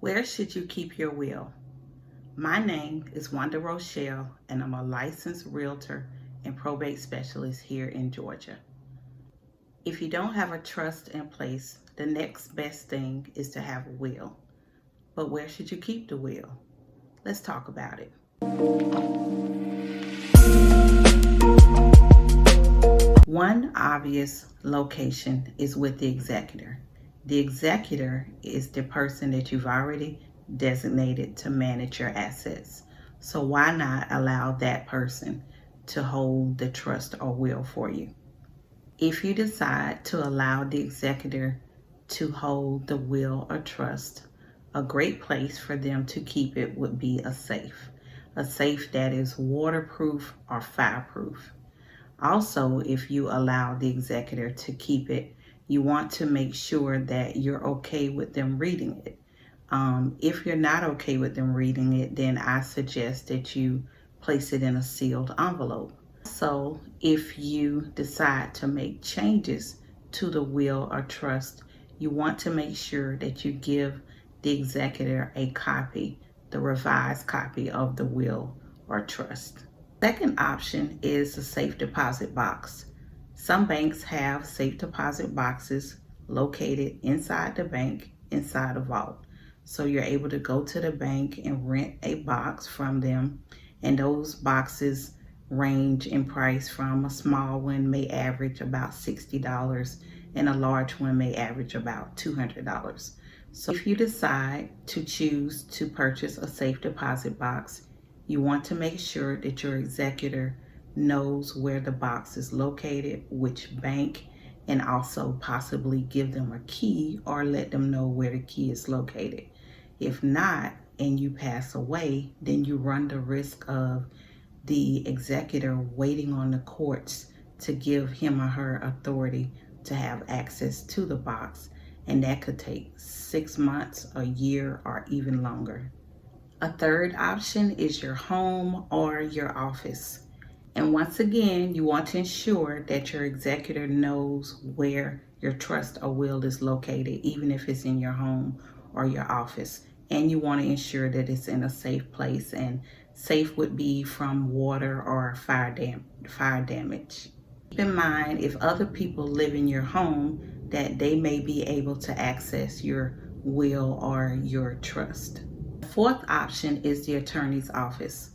Where should you keep your will? My name is Wanda Rochelle, and I'm a licensed realtor and probate specialist here in Georgia. If you don't have a trust in place, the next best thing is to have a will. But where should you keep the will? Let's talk about it. One obvious location is with the executor. The executor is the person that you've already designated to manage your assets. So why not allow that person to hold the trust or will for you? If you decide to allow the executor to hold the will or trust, a great place for them to keep it would be a safe that is waterproof or fireproof. Also, if you allow the executor to keep it, you want to make sure that you're okay with them reading it. If you're not okay with them reading it, then I suggest that you place it in a sealed envelope. So if you decide to make changes to the will or trust, you want to make sure that you give the executor a copy, the revised copy of the will or trust. Second option is a safe deposit box. Some banks have safe deposit boxes located inside the bank, inside a vault. So you're able to go to the bank and rent a box from them, and those boxes range in price from a small one may average about $60 and a large one may average about $200. So if you decide to choose to purchase a safe deposit box, you want to make sure that your executor knows where the box is located, which bank, and also possibly give them a key or let them know where the key is located. If not, and you pass away, then you run the risk of the executor waiting on the courts to give him or her authority to have access to the box, and that could take 6 months, a year, or even longer. A third option is your home or your office. And once again, you want to ensure that your executor knows where your trust or will is located, even if it's in your home or your office. And you want to ensure that it's in a safe place, and safe would be from water or fire damage. Keep in mind, if other people live in your home, that they may be able to access your will or your trust. Fourth option is the attorney's office.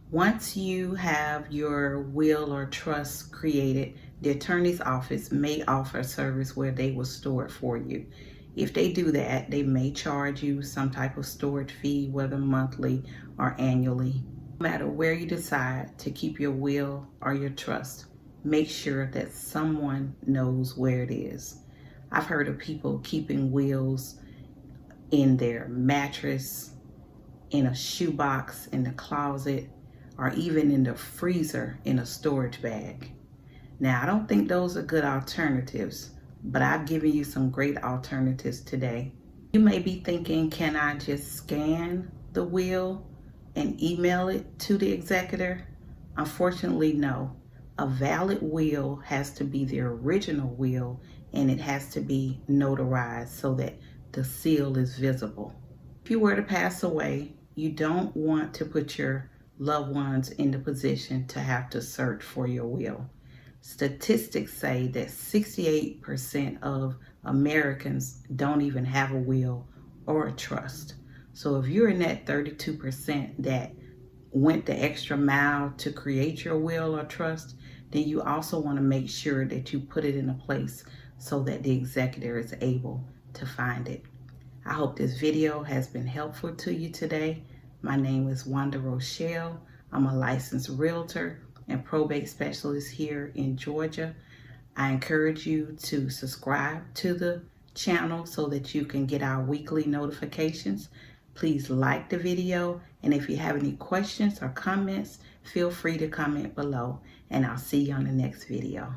Once you have your will or trust created, the attorney's office may offer a service where they will store it for you. If they do that, they may charge you some type of storage fee, whether monthly or annually. No matter where you decide to keep your will or your trust, make sure that someone knows where it is. I've heard of people keeping wills in their mattress, in a shoebox, in the closet, or even in the freezer in a storage bag. Now, I don't think those are good alternatives, but I've given you some great alternatives today. You may be thinking, can I just scan the will and email it to the executor? Unfortunately, no. A valid will has to be the original will, and it has to be notarized so that the seal is visible. If you were to pass away, you don't want to put your loved ones in the position to have to search for your will. Statistics say that 68% of Americans don't even have a will or a trust. So if you're in that 32% that went the extra mile to create your will or trust, then you also want to make sure that you put it in a place so that the executor is able to find it. I hope this video has been helpful to you today. My name is Wanda Rochelle. I'm a licensed realtor and probate specialist here in Georgia. I encourage you to subscribe to the channel so that you can get our weekly notifications. Please like the video, and if you have any questions or comments, feel free to comment below, and I'll see you on the next video.